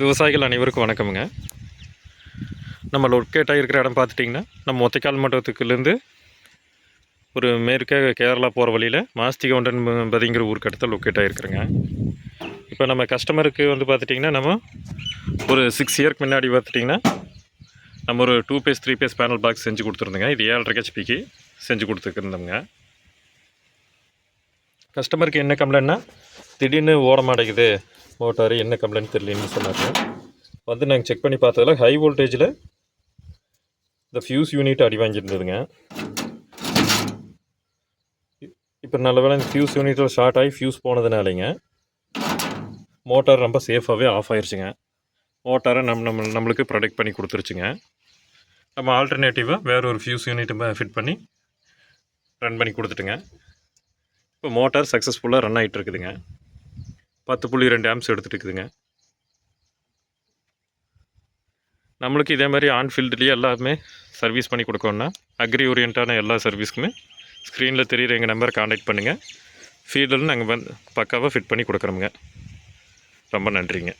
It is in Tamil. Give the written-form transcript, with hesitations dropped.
விவசாயிகள் அனைவருக்கும் வணக்கமுங்க. நம்ம லொக்கேட் ஆகிருக்கிற இடம் பார்த்துட்டிங்கன்னா, நம்ம ஒத்தைக்கால் மண்டபத்துக்குலேருந்து ஒரு மேற்கே கேரளா போகிற வழியில் மாஸ்திகவுண்டன் பதிங்கிற ஊருக்கு அடுத்த லொக்கேட் ஆகிருக்குறேங்க. இப்போ நம்ம கஸ்டமருக்கு வந்து பார்த்துட்டிங்கன்னா, நம்ம ஒரு 6 இயர்க்கு முன்னாடி பார்த்துட்டிங்கன்னா, நம்ம ஒரு 2 பேஸ் 3 பேஸ் பேனல் பாக்ஸ் செஞ்சு கொடுத்துருந்தோங்க. இது 7.5 ஹெச்பிக்கு செஞ்சு கொடுத்துருந்தோங்க. கஸ்டமருக்கு என்ன கம்ப்ளைண்ட்னா, திடீர்னு ஓட மாட்டேங்குது மோட்டார், என்ன கம்ப்ளைண்ட் தெரியலன்னு சொன்னாங்க. வந்து நாங்கள் செக் பண்ணி பார்த்ததில் ஹை வோல்டேஜில் இந்த ஃபியூஸ் யூனிட் அடி வாங்கியிருந்ததுங்க. இப்போ நல்ல வேளை இந்த ஃபியூஸ் யூனிட்டில் ஷார்ட் ஆகி ஃபியூஸ் போனதுனாலேங்க மோட்டார் ரொம்ப சேஃபாகவே ஆஃப் ஆயிடுச்சுங்க. மோட்டாரை நம்மளுக்கு ப்ரொடெக்ட் பண்ணி கொடுத்துருச்சுங்க. நம்ம ஆல்டர்னேட்டிவாக வேறு ஒரு ஃபியூஸ் யூனிட்டை ஃபிட் பண்ணி ரன் பண்ணி கொடுத்துட்டுங்க. இப்போ மோட்டார் சக்ஸஸ்ஃபுல்லாக ரன் ஆகிட்டு இருக்குதுங்க. 10.2 ஆம்ஸ் எடுத்துகிட்டு இருக்குதுங்க. நம்மளுக்கு இதே மாதிரி ஆன்ஃபீல்டுலேயே எல்லாமே சர்வீஸ் பண்ணி கொடுக்கணுன்னா அக்ரி ஓரியன்டான எல்லா சர்வீஸ்க்குமே ஸ்க்ரீனில் தெரியுற எங்கள் நம்பரை காண்டாக்ட் பண்ணுங்கள். ஃபீல்டில் நாங்கள் பக்காவாக ஃபிட் பண்ணி கொடுக்குறோமுங்க. ரொம்ப நன்றிங்க.